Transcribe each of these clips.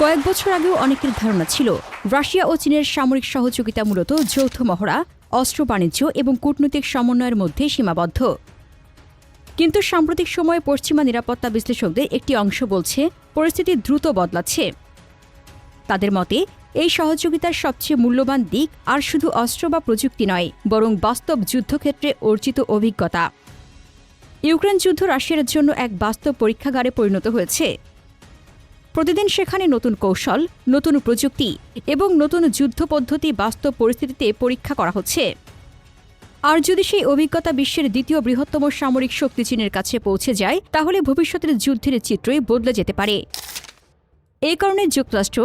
কয়েক বছর আগেও অনেকের ধারণা ছিল রাশিয়া ও চীনের সামরিক সহযোগিতা মূলত যৌথ মহড়া, অস্ত্র বাণিজ্য এবং কূটনৈতিক সমন্বয়ের মধ্যে সীমাবদ্ধ। কিন্তু সাম্প্রতিক সময়ে পশ্চিমা নিরাপত্তা বিশ্লেষকদের একটি অংশ বলছে পরিস্থিতি দ্রুত বদলাচ্ছে। তাদের মতে এই সহযোগিতার সবচেয়ে মূল্যবান দিক আর শুধু অস্ত্র বা প্রযুক্তি নয়, বরং বাস্তব যুদ্ধক্ষেত্রে অর্জিত অভিজ্ঞতা। ইউক্রেন যুদ্ধ রাশিয়ার জন্য এক বাস্তব পরীক্ষাগারে পরিণত হয়েছে। প্রতিদিন সেখানে নতুন কৌশল, নতুন প্রযুক্তি এবং নতুন যুদ্ধ পদ্ধতি বাস্তব পরিস্থিতিতে পরীক্ষা করা হচ্ছে। আর যদি সেই অভিজ্ঞতা বিশ্বের দ্বিতীয় বৃহত্তম সামরিক শক্তি চীনের কাছে পৌঁছে যায়, তাহলে ভবিষ্যতের যুদ্ধের চিত্রই বদলে যেতে পারে। এই কারণে যুক্তরাষ্ট্র,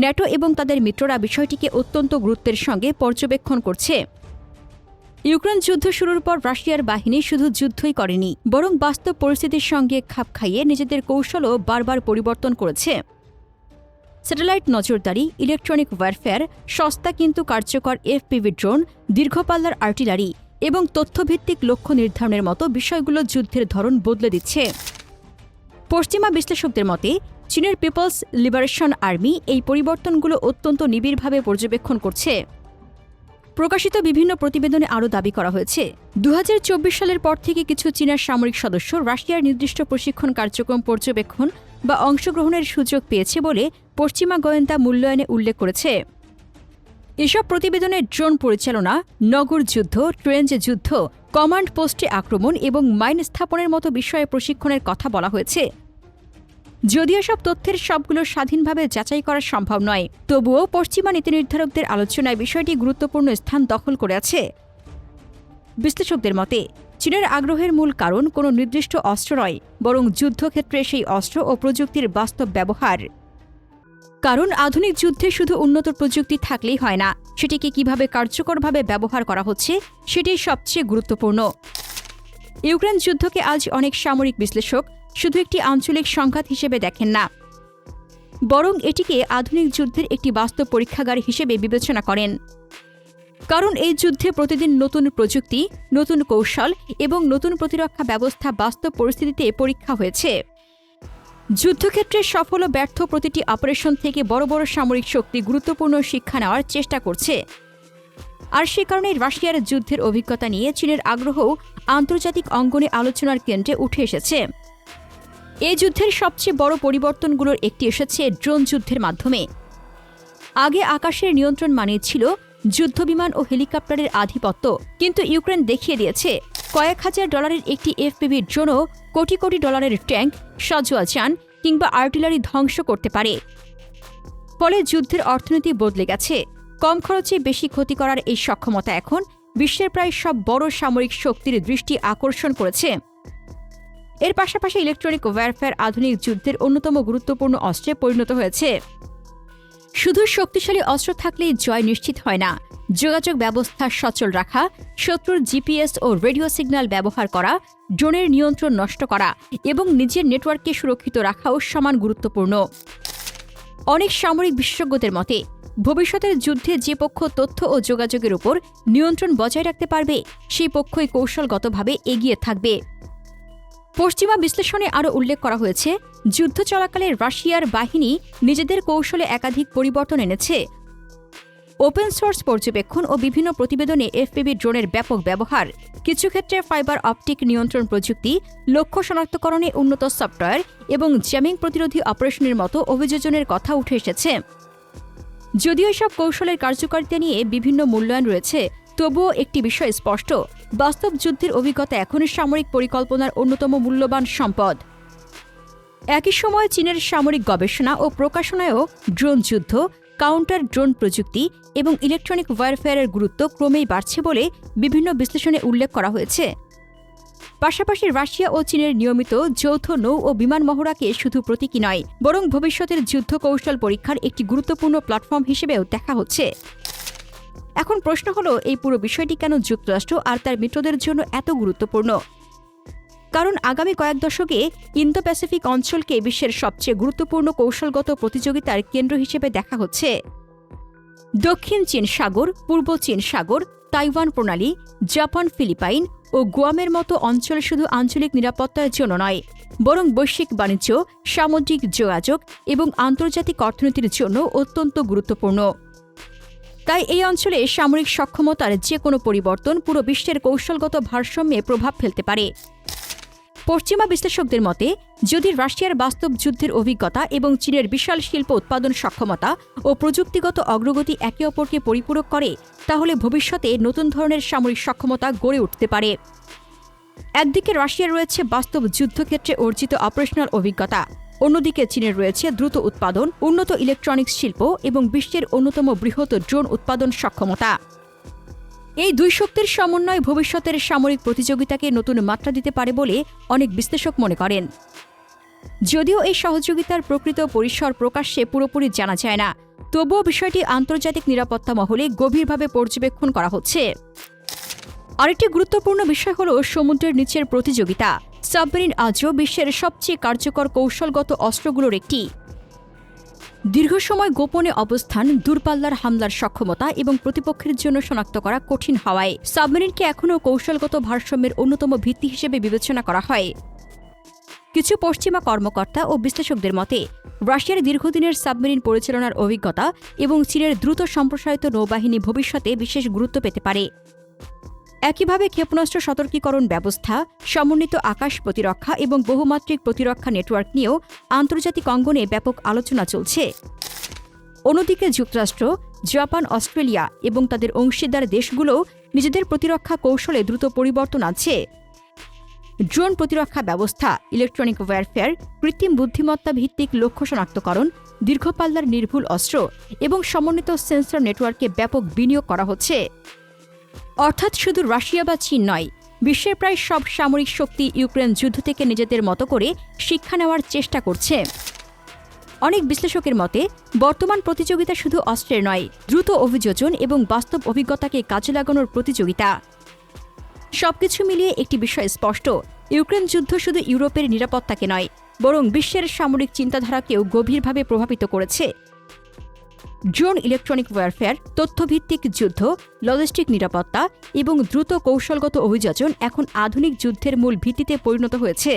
ন্যাটো এবং তাদের মিত্ররা বিষয়টিকে অত্যন্ত গুরুত্বের সঙ্গে পর্যবেক্ষণ করছে। ইউক্রেন যুদ্ধ শুরুর পর রাশিয়ার বাহিনী শুধু যুদ্ধই করেনি, বরং বাস্তব পরিস্থিতির সঙ্গে খাপ খাইয়ে নিজেদের কৌশলও বারবার পরিবর্তন করেছে। স্যাটেলাইট নজরদারি, ইলেকট্রনিক ওয়ারফেয়ার, সস্তা কিন্তু কার্যকর এফপিভি ড্রোন, দীর্ঘপাল্লার আর্টিলারি এবং তথ্যভিত্তিক লক্ষ্য নির্ধারণের মতো বিষয়গুলো যুদ্ধের ধরন বদলে দিচ্ছে। পশ্চিমা বিশ্লেষকদের মতে চীনের পিপলস লিবারেশন আর্মি এই পরিবর্তনগুলো অত্যন্ত নিবিড়ভাবে পর্যবেক্ষণ করছে। প্রকাশিত বিভিন্ন প্রতিবেদনে আরও দাবি করা হয়েছে 2024 সালের পর থেকে কিছু চীনা সামরিক সদস্য রাশিয়ার নির্দিষ্ট প্রশিক্ষণ কার্যক্রম পর্যবেক্ষণ বা অংশগ্রহণের সুযোগ পেয়েছে বলে পশ্চিমা গোয়েন্দা মূল্যায়নে উল্লেখ করেছে। এসব প্রতিবেদনে ড্রোন পরিচালনা, নগর যুদ্ধ, ট্রেঞ্চ যুদ্ধ, কমান্ড পোস্টে আক্রমণ এবং মাইন স্থাপনের মতো বিষয়ে প্রশিক্ষণের কথা বলা হয়েছে। যদিও সব তথ্যের সবগুলো স্বাধীনভাবে যাচাই করা সম্ভব নয়, তবুও পশ্চিমা নীতি নির্ধারকদের আলোচনায় বিষয়টি গুরুত্বপূর্ণ স্থান দখল করে আছে। বিশ্লেষকদের মতে চীনের আগ্রহের মূল কারণ কোনো নির্দিষ্ট অস্ত্র নয়, বরং যুদ্ধক্ষেত্রে সেই অস্ত্র ও প্রযুক্তির বাস্তব ব্যবহার। কারণ আধুনিক যুদ্ধে শুধু উন্নত প্রযুক্তি থাকলেই হয় না, সেটিকে কিভাবে কার্যকরভাবে ব্যবহার করা হচ্ছে সেটাই সবচেয়ে গুরুত্বপূর্ণ। ইউক্রেন যুদ্ধকে আজ অনেক সামরিক বিশ্লেষক শুধু একটি আঞ্চলিক সংঘাত হিসেবে দেখেন না, বরং এটিকে আধুনিক যুদ্ধের একটি বাস্তব পরীক্ষাগার হিসেবে বিবেচনা করেন। কারণ এই যুদ্ধে প্রতিদিন নতুন প্রযুক্তি, নতুন কৌশল এবং নতুন প্রতিরক্ষা ব্যবস্থা বাস্তব পরিস্থিতিতে পরীক্ষা হয়েছে। যুদ্ধক্ষেত্রে সফল ও ব্যর্থ প্রতিটি অপারেশন থেকে বড় বড় সামরিক শক্তি গুরুত্বপূর্ণ শিক্ষা নেওয়ার চেষ্টা করছে। আর সে কারণে রাশিয়ার যুদ্ধের অভিজ্ঞতা নিয়ে চীনের আগ্রহও আন্তর্জাতিক অঙ্গনে আলোচনার কেন্দ্রে উঠে এসেছে। এই যুদ্ধের সবচেয়ে বড় পরিবর্তনগুলোর একটি এসেছে ড্রোন যুদ্ধের মাধ্যমে। আগে আকাশের নিয়ন্ত্রণ মানেই ছিল যুদ্ধবিমান ও হেলিকপ্টারের আধিপত্য, কিন্তু ইউক্রেন দেখিয়ে দিয়েছে কয়েক হাজার ডলারের একটি এফপিভি ড্রোনও কোটি কোটি ডলারের ট্যাঙ্ক, সাজোয়া যান কিংবা আর্টিলারি ধ্বংস করতে পারে। ফলে যুদ্ধের অর্থনীতি বদলে গেছে। কম খরচে বেশি ক্ষতি করার এই সক্ষমতা এখন বিশ্বের প্রায় সব বড় সামরিক শক্তির দৃষ্টি আকর্ষণ করেছে। এর পাশাপাশি ইলেকট্রনিক ওয়ারফেয়ার আধুনিক যুদ্ধের অন্যতম গুরুত্বপূর্ণ অস্ত্রে পরিণত হয়েছে। শুধু শক্তিশালী অস্ত্র থাকলেই জয় নিশ্চিত হয় না। যোগাযোগ ব্যবস্থা সচল রাখা, শত্রুর জিপিএস ও রেডিও সিগন্যাল ব্যবহার করা, ড্রোনের নিয়ন্ত্রণ নষ্ট করা এবং নিজের নেটওয়ার্ককে সুরক্ষিত রাখাও সমান গুরুত্বপূর্ণ। অনেক সামরিক বিশেষজ্ঞদের মতে ভবিষ্যতের যুদ্ধে যে পক্ষ তথ্য ও যোগাযোগের উপর নিয়ন্ত্রণ বজায় রাখতে পারবে, সেই পক্ষই কৌশলগতভাবে এগিয়ে থাকবে। পশ্চিমা বিশ্লেষণে আরও উল্লেখ করা হয়েছে যুদ্ধ চলাকালে রাশিয়ার বাহিনী নিজেদের কৌশলে একাধিক পরিবর্তন এনেছে। ওপেন সোর্স পর্যবেক্ষণ ও বিভিন্ন প্রতিবেদনে এফপিভি ড্রোনের ব্যাপক ব্যবহার, কিছু ক্ষেত্রে ফাইবার অপটিক নিয়ন্ত্রণ প্রযুক্তি, লক্ষ্য শনাক্তকরণে উন্নত সফটওয়্যার এবং জ্যামিং প্রতিরোধী অপারেশনের মতো অভিযোজনের কথা উঠে এসেছে। যদিও এসব কৌশলের কার্যকারিতা নিয়ে বিভিন্ন মূল্যায়ন রয়েছে, তবুও একটি বিষয় স্পষ্ট, বাস্তব যুদ্ধের অভিজ্ঞতা এখনই সামরিক পরিকল্পনার অন্যতম মূল্যবান সম্পদ। একই সময় চীনের সামরিক গবেষণা ও প্রকাশনায়ও ড্রোন যুদ্ধ, কাউন্টার ড্রোন প্রযুক্তি এবং ইলেকট্রনিক ওয়ারফেয়ারের গুরুত্ব ক্রমেই বাড়ছে বলে বিভিন্ন বিশ্লেষণে উল্লেখ করা হয়েছে। পাশাপাশি রাশিয়া ও চীনের নিয়মিত যৌথ নৌ ও বিমান মহড়াকে শুধু প্রতীকী নয়, বরং ভবিষ্যতের যুদ্ধ কৌশল পরীক্ষার একটি গুরুত্বপূর্ণ প্ল্যাটফর্ম হিসেবেও দেখা হচ্ছে। এখন প্রশ্ন হলো, এই পুরো বিষয়টি কেন যুক্তরাষ্ট্র আর তার মিত্রদের জন্য এত গুরুত্বপূর্ণ? কারণ আগামী কয়েক দশকে ইন্দো প্যাসিফিক অঞ্চলকে বিশ্বের সবচেয়ে গুরুত্বপূর্ণ কৌশলগত প্রতিযোগিতার কেন্দ্র হিসেবে দেখা হচ্ছে। দক্ষিণ চীন সাগর, পূর্ব চীন সাগর, তাইওয়ান প্রণালী, জাপান, ফিলিপাইন ও গুয়ামের মতো অঞ্চল শুধু আঞ্চলিক নিরাপত্তার জন্য নয়, বরং বৈশ্বিক বাণিজ্য, সামুদ্রিক যোগাযোগ এবং আন্তর্জাতিক অর্থনীতির জন্য অত্যন্ত গুরুত্বপূর্ণ। তাই এই অঞ্চলে সামরিক সক্ষমতার যে কোনো পরিবর্তন পুরো বিশ্বের কৌশলগত ভারসাম্যে প্রভাব ফেলতে পারে। পশ্চিমা বিশ্লেষকদের মতে, যদি রাশিয়ার বাস্তব যুদ্ধের অভিজ্ঞতা এবং চীনের বিশাল শিল্প উৎপাদন সক্ষমতা ও প্রযুক্তিগত অগ্রগতি একে অপরকে পরিপূরক করে, তাহলে ভবিষ্যতে নতুন ধরনের সামরিক সক্ষমতা গড়ে উঠতে পারে। একদিকে রাশিয়ার রয়েছে বাস্তব যুদ্ধক্ষেত্রে অর্জিত অপারেশনাল অভিজ্ঞতা, অন্যদিকে চীনের রয়েছে দ্রুত উৎপাদন, উন্নত ইলেকট্রনিক্স শিল্প এবং বিশ্বের অন্যতম বৃহৎ ড্রোন উৎপাদন সক্ষমতা। এই দুই শক্তির সমন্বয় ভবিষ্যতের সামরিক প্রতিযোগিতাকে নতুন মাত্রা দিতে পারে বলে অনেক বিশ্লেষক মনে করেন। যদিও এই সহযোগিতার প্রকৃত পরিসর প্রকাশ্যে পুরোপুরি জানা যায় না, তবুও বিষয়টি আন্তর্জাতিক নিরাপত্তা মহলে গভীরভাবে পর্যবেক্ষণ করা হচ্ছে। আরেকটি গুরুত্বপূর্ণ বিষয় হল সমুদ্রের নিচের প্রতিযোগিতা। সাবমেরিন আজও বিশ্বের সবচেয়ে কার্যকর কৌশলগত অস্ত্রগুলোর একটি। দীর্ঘ সময় গোপনে অবস্থান, দূরপাল্লার হামলার সক্ষমতা এবং প্রতিপক্ষের জন্য শনাক্ত করা কঠিন হওয়ায় সাবমেরিনকে এখনও কৌশলগত ভারসাম্যের অন্যতম ভিত্তি হিসেবে বিবেচনা করা হয়। কিছু পশ্চিমা কর্মকর্তা ও বিশ্লেষকদের মতে, রাশিয়ার দীর্ঘদিনের সাবমেরিন পরিচালনার অভিজ্ঞতা এবং চীনের দ্রুত সম্প্রসারিত নৌবাহিনী ভবিষ্যতে বিশেষ গুরুত্ব পেতে পারে। একইভাবে ক্ষেপণাস্ত্র সতর্কীকরণ ব্যবস্থা, সমন্বিত আকাশ প্রতিরক্ষা এবং বহুমাত্রিক প্রতিরক্ষা নেটওয়ার্ক নিয়েও আন্তর্জাতিক অঙ্গনে ব্যাপক আলোচনা চলছে। অন্যদিকে যুক্তরাষ্ট্র, জাপান, অস্ট্রেলিয়া এবং তাদের অংশীদার দেশগুলোও নিজেদের প্রতিরক্ষা কৌশলে দ্রুত পরিবর্তন আনছে। ড্রোন প্রতিরক্ষা ব্যবস্থা, ইলেকট্রনিক ওয়্যারফেয়ার, কৃত্রিম বুদ্ধিমত্তা ভিত্তিক লক্ষ্য শনাক্তকরণ, দীর্ঘপাল্লার নির্ভুল অস্ত্র এবং সমন্বিত সেন্সর নেটওয়ার্কে ব্যাপক বিনিয়োগ করা হচ্ছে। অর্থাৎ শুধু রাশিয়া বা চীন নয়, বিশ্বের প্রায় সব সামরিক শক্তি ইউক্রেন যুদ্ধ থেকে নিজেদের মতো করে শিক্ষা নেওয়ার চেষ্টা করছে। অনেক বিশ্লেষকের মতে, বর্তমান প্রতিযোগিতা শুধু অস্ত্রের নয়, দ্রুত অভিযোজন এবং বাস্তব অভিজ্ঞতাকে কাজে লাগানোর প্রতিযোগিতা। সবকিছু মিলিয়ে একটি বিষয় স্পষ্ট, ইউক্রেন যুদ্ধ শুধু ইউরোপের নিরাপত্তাকে নয়, বরং বিশ্বের সামরিক চিন্তাধারাকেও গভীরভাবে প্রভাবিত করেছে। ড্রোন, ইলেকট্রনিক ওয়্যারফেয়ার, তথ্যভিত্তিক যুদ্ধ, লজিস্টিক নিরাপত্তা এবং দ্রুত কৌশলগত অভিযোজন এখন আধুনিক যুদ্ধের মূল ভিত্তিতে পরিণত হয়েছে।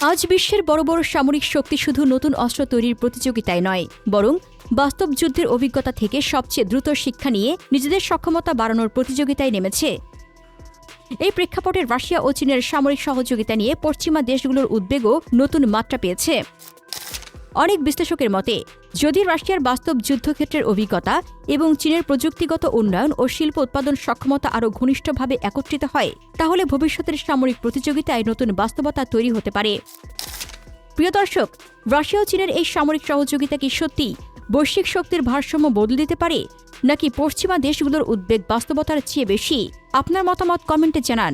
আজ বিশ্বের বড় বড় সামরিক শক্তি শুধু নতুন অস্ত্র তৈরির প্রতিযোগিতায় নয়, বরং বাস্তব যুদ্ধের অভিজ্ঞতা থেকে সবচেয়ে দ্রুত শিক্ষা নিয়ে নিজেদের সক্ষমতা বাড়ানোর প্রতিযোগিতায় নেমেছে। এই প্রেক্ষাপটে রাশিয়া ও চীনের সামরিক সহযোগিতা নিয়ে পশ্চিমা দেশগুলোর উদ্বেগও নতুন মাত্রা পেয়েছে। অনেক বিশ্লেষকের মতে, যদি রাশিয়ার বাস্তব যুদ্ধক্ষেত্রের অভিজ্ঞতা এবং চীনের প্রযুক্তিগত উন্নয়ন ও শিল্প উৎপাদন সক্ষমতা আরও ঘনিষ্ঠভাবে একত্রিত হয়, তাহলে ভবিষ্যতের সামরিক প্রতিযোগিতায় নতুন বাস্তবতা তৈরি হতে পারে। প্রিয় দর্শক, রাশিয়া ও চীনের এই সামরিক সহযোগিতা কি সত্যি বৈশ্বিক শক্তির ভারসাম্য বদলে দিতে পারে, নাকি পশ্চিমা দেশগুলোর উদ্বেগ বাস্তবতার চেয়ে বেশি? আপনার মতামত কমেন্টে জানান।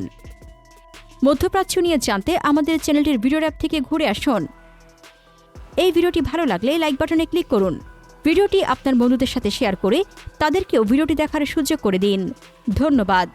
মধ্যপ্রাচ্য নিয়ে জানতে আমাদের চ্যানেলটির ভিডিও অ্যাপ থেকে ঘুরে আসুন। এই ভিডিওটি ভালো লাগলে লাইক বাটনে ক্লিক করুন। ভিডিওটি আপনার বন্ধুদের সাথে শেয়ার করে তাদেরকেও ভিডিওটি দেখার সুযোগ করে দিন। ধন্যবাদ।